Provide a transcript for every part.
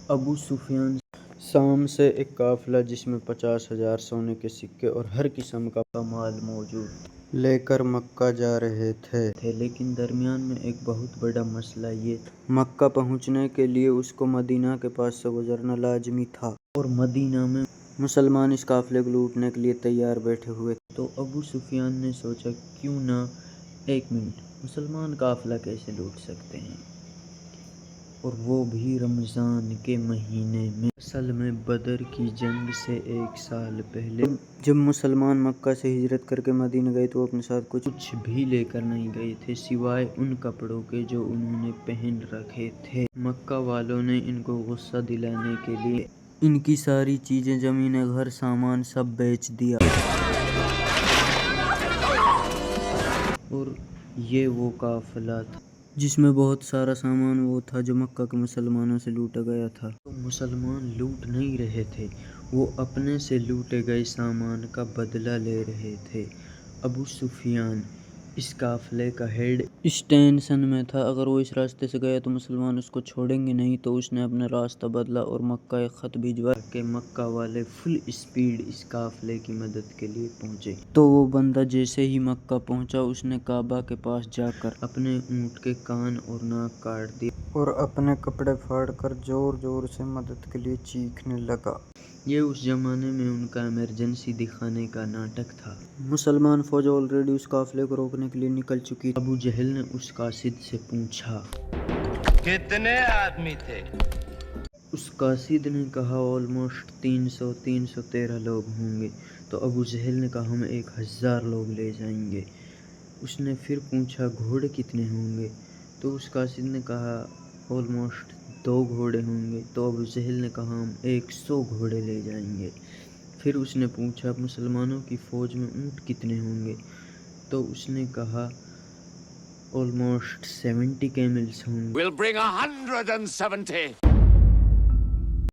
ابو سفیان شام سے ایک قافلہ جس میں 50,000 سونے کے سکے اور ہر قسم کا مال موجود لے کر مکہ جا رہے تھے، لیکن درمیان میں ایک بہت بڑا مسئلہ یہ تھا۔ مکہ پہنچنے کے لیے اس کو مدینہ کے پاس سے گزرنا لازمی تھا، اور مدینہ میں مسلمان اس قافلے کو لوٹنے کے لیے تیار بیٹھے ہوئے تھے۔ تو ابو سفیان نے سوچا کیوں نہ ایک منٹ، مسلمان قافلہ کیسے لوٹ سکتے ہیں، اور وہ بھی رمضان کے مہینے میں؟ اصل میں بدر کی جنگ سے ایک سال پہلے جب مسلمان مکہ سے ہجرت کر کے مدینہ گئے تو وہ اپنے ساتھ کچھ بھی لے کر نہیں گئے تھے سوائے ان کپڑوں کے جو انہوں نے پہن رکھے تھے۔ مکہ والوں نے ان کو غصہ دلانے کے لیے ان کی ساری چیزیں، زمینیں، گھر، سامان سب بیچ دیا، اور یہ وہ قافلہ تھا جس میں بہت سارا سامان وہ تھا جو مکہ کے مسلمانوں سے لوٹا گیا تھا۔ تو مسلمان لوٹ نہیں رہے تھے، وہ اپنے سے لوٹے گئے سامان کا بدلہ لے رہے تھے۔ ابو سفیان اس قافلے کا ہیڈ اس ٹینشن میں تھا، اگر وہ اس راستے سے گیا تو مسلمان اس کو چھوڑیں گے نہیں، تو اس نے اپنا راستہ بدلا اور مکہ ایک خط بھجوایا کہ مکہ والے فل اسپیڈ اس قافلے کی مدد کے لیے پہنچے۔ تو وہ بندہ جیسے ہی مکہ پہنچا اس نے کعبہ کے پاس جا کر اپنے اونٹ کے کان اور ناک کاٹ دیے اور اپنے کپڑے پھاڑ کر زور زور سے مدد کے لیے چیخنے لگا۔ یہ اس زمانے میں ان کا ایمرجنسی دکھانے کا ناٹک تھا۔ مسلمان فوج آلریڈی اس قافلے کو روکنے کے لیے نکل چکی تھی۔ ابو جہل نے اس قاصد سے پوچھا کتنے آدمی تھے؟ اس قاصد نے کہا آلموسٹ 313 لوگ ہوں گے۔ تو ابو جہل نے کہا ہم 1000 لوگ لے جائیں گے۔ اس نے پھر پوچھا گھوڑے کتنے ہوں گے؟ تو اس قاصد نے کہا آلموسٹ 2 گھوڑے ہوں گے۔ تو ابو جہل نے کہا ہم 100 گھوڑے لے جائیں گے۔ پھر اس نے پوچھا مسلمانوں کی فوج میں اونٹ کتنے ہوں گے؟ تو اس نے کہا آلموسٹ 70 کیملز ہوں گے۔ We'll bring 170.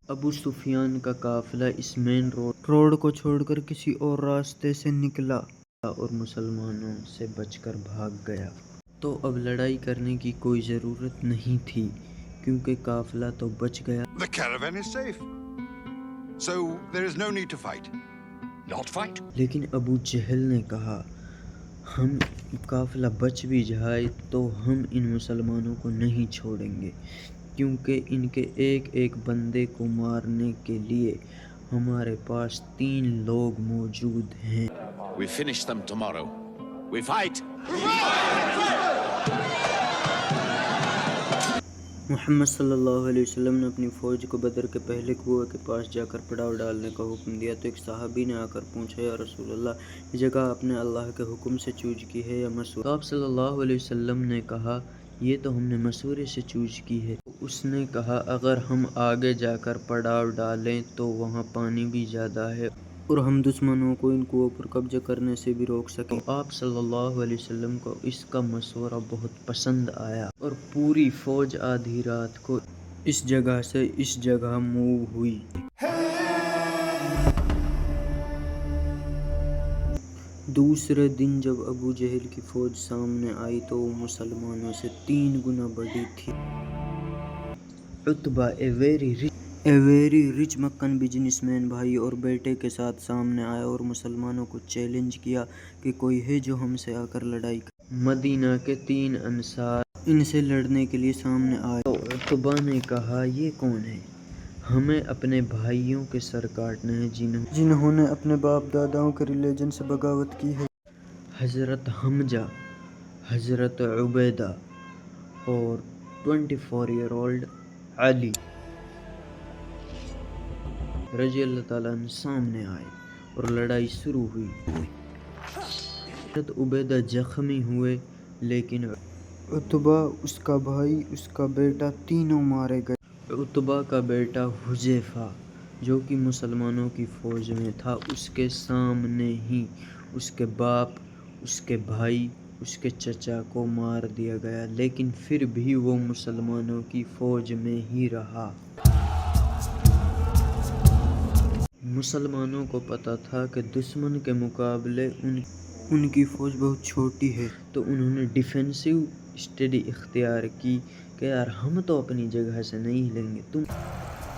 ابو سفیان کا قافلہ اس مین روڈ کو چھوڑ کر کسی اور راستے سے نکلا اور مسلمانوں سے بچ کر بھاگ گیا۔ تو اب لڑائی کرنے کی کوئی ضرورت نہیں تھی کیونکہ قافلہ تو بچ گیا۔ The caravan is safe. So there is no need to fight. Not fight. لیکن ابو جہل نے کہا ہم قافلہ بچ بھی جائے تو ہم ان مسلمانوں کو نہیں چھوڑیں گے، کیونکہ ان کے ایک ایک بندے کو مارنے کے لیے ہمارے پاس 3 لوگ موجود ہیں۔ We finish them tomorrow. We fight. محمد صلی اللہ علیہ وسلم نے اپنی فوج کو بدر کے پہلے کنویں کے پاس جا کر پڑاؤ ڈالنے کا حکم دیا۔ تو ایک صحابی نے آ کر پوچھا یا رسول اللہ، یہ جگہ آپ نے اللہ کے حکم سے چوز کی ہے یا مشورہ؟ تو آپ صلی اللہ علیہ وسلم نے کہا یہ تو ہم نے مشورے سے چوز کی ہے۔ اس نے کہا اگر ہم آگے جا کر پڑاؤ ڈالیں تو وہاں پانی بھی زیادہ ہے اور ہم دشمنوں کو ان کنووں پر قبضہ کرنے سے بھی روک سکیں۔ آپ صلی اللہ علیہ وسلم کو اس کا مشورہ بہت پسند آیا اور پوری فوج آدھی رات کو اس جگہ سے اس جگہ موو ہوئی۔ دوسرے دن جب ابو جہل کی فوج سامنے آئی تو وہ مسلمانوں سے 3 گنا بڑی تھی۔ Utbah a very rich Meccan businessman بھائی اور بیٹے کے ساتھ سامنے آیا اور مسلمانوں کو چیلنج کیا کہ کوئی ہے جو ہم سے آ کر لڑائی کرے۔ مدینہ کے 3 انصار ان سے لڑنے کے لیے سامنے آئے۔ تو عتبہ نے کہا یہ کون ہے؟ ہمیں اپنے بھائیوں کے سر کاٹنے ہیں جنہوں نے اپنے باپ داداؤں کے ریلیجن سے بغاوت کی ہے۔ حضرت حمزہ، حضرت عبیدہ اور 24 ایئر اولڈ علی رضی اللہ تعالیٰ عنہ سامنے آئے اور لڑائی شروع ہوئی۔ حضرت عبیدہ زخمی ہوئے لیکن عتبہ، اس کا بھائی، اس کا بیٹا تینوں مارے گئے۔ عتبہ کا بیٹا حذیفہ جو کہ مسلمانوں کی فوج میں تھا، اس کے سامنے ہی اس کے باپ، اس کے بھائی، اس کے چچا کو مار دیا گیا، لیکن پھر بھی وہ مسلمانوں کی فوج میں ہی رہا۔ مسلمانوں کو پتہ تھا کہ دشمن کے مقابلے ان کی فوج بہت چھوٹی ہے، تو انہوں نے ڈیفینسو اسٹریٹجی اختیار کی کہ یار ہم تو اپنی جگہ سے نہیں ہلیں گے، تم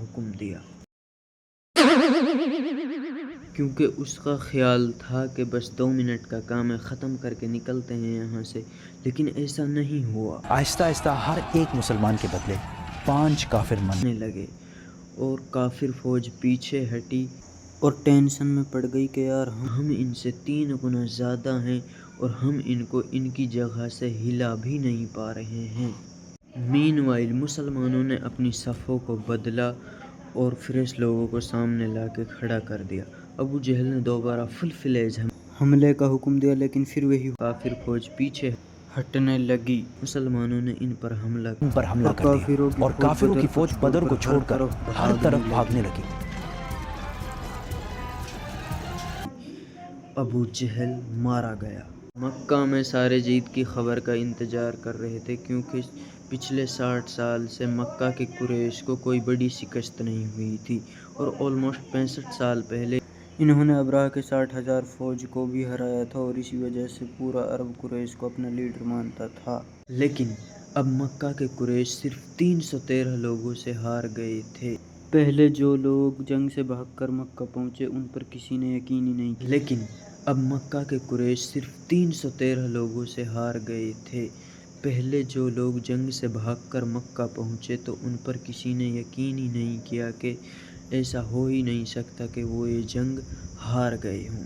حکم دیا کیونکہ اس کا خیال تھا کہ بس 2 منٹ کا کام ہے، ختم کر کے نکلتے ہیں یہاں سے، لیکن ایسا نہیں ہوا۔ آہستہ آہستہ ہر ایک مسلمان کے بدلے 5 کافر مرنے لگے اور کافر فوج پیچھے ہٹی اور ٹینشن میں پڑ گئی کہ یار ہم ان سے 3 گنا زیادہ ہیں اور ہم ان کو ان کی جگہ سے ہلا بھی نہیں پا رہے ہیں۔ مین وائل مسلمانوں نے اپنی صفوں کو بدلا اور فریش لوگوں کو سامنے لا کے کھڑا کر دیا۔ ابو جہل نے دوبارہ فل فلیج حملے کا حکم دیا، لیکن پھر وہی کافر فوج پیچھے ہٹنے لگی۔ مسلمانوں نے ان پر حملہ کر دیا اور کافروں کی فوج بدر کو چھوڑ کر ہر طرف بھاگنے لگی۔ ابو جہل مارا گیا۔ مکہ میں سارے جیت کی خبر کا انتظار کر رہے تھے، کیونکہ پچھلے 60 سال سے مکہ کے قریش کو کوئی بڑی شکست نہیں ہوئی تھی اور آلموسٹ 65 سال پہلے انہوں نے ابراہ کے 60,000 فوج کو بھی ہرایا تھا اور اسی وجہ سے پورا عرب قریش کو اپنا لیڈر مانتا تھا۔ لیکن اب مکہ کے قریش صرف 313 لوگوں سے ہار گئے تھے۔ پہلے جو لوگ جنگ سے بھاگ کر مکہ پہنچے ان پر کسی نے یقین ہی نہیں کیا، لیکن اب مکہ کے قریش صرف 313 لوگوں سے ہار گئے تھے۔ پہلے جو لوگ جنگ سے بھاگ کر مکہ پہنچے تو ان پر کسی نے یقین ہی نہیں کیا کہ ایسا ہو ہی نہیں سکتا کہ وہ یہ جنگ ہار گئے ہوں،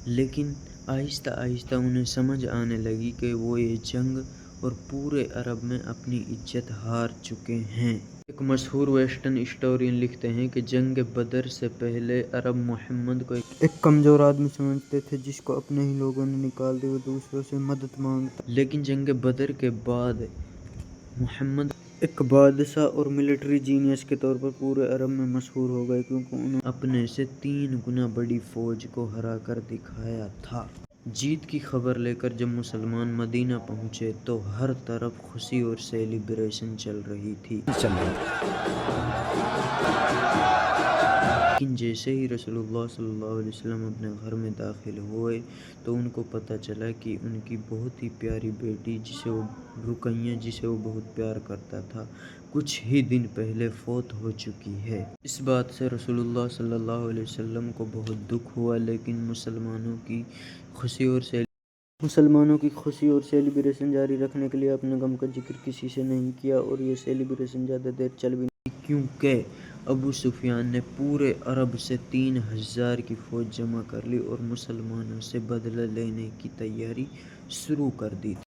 لیکن آہستہ آہستہ انہیں سمجھ آنے لگی کہ وہ یہ جنگ اور پورے عرب میں اپنی عزت ہار چکے ہیں۔ ایک مشہور ویسٹرن ہسٹورین لکھتے ہیں کہ جنگ بدر سے پہلے عرب محمد کو ایک کمزور آدمی سمجھتے تھے جس کو اپنے ہی لوگوں نے نکال دیا، وہ دوسروں سے مدد مانگتا، لیکن جنگ بدر کے بعد محمد ایک بادشاہ اور ملٹری جینیس کے طور پر پورے عرب میں مشہور ہو گئے، کیونکہ انہوں نے اپنے سے 3 گنا بڑی فوج کو ہرا کر دکھایا تھا۔ جیت کی خبر لے کر جب مسلمان مدینہ پہنچے تو ہر طرف خوشی اور سیلیبریشن چل رہی تھی، لیکن جیسے ہی رسول اللہ صلی اللہ علیہ وسلم اپنے گھر میں داخل ہوئے تو ان کو پتہ چلا کہ ان کی بہت ہی پیاری بیٹی جسے وہ بہت پیار کرتا تھا، کچھ ہی دن پہلے فوت ہو چکی ہے۔ اس بات سے رسول اللہ صلی اللہ علیہ وسلم کو بہت دکھ ہوا، لیکن مسلمانوں کی خوشی اور سیلیبریشن جاری رکھنے کے لیے اپنے غم کا ذکر کسی سے نہیں کیا، اور یہ سیلیبریشن زیادہ دیر چل بھی نہیں، کیونکہ ابو سفیان نے پورے عرب سے 3,000 کی فوج جمع کر لی اور مسلمانوں سے بدلہ لینے کی تیاری شروع کر دی تھی۔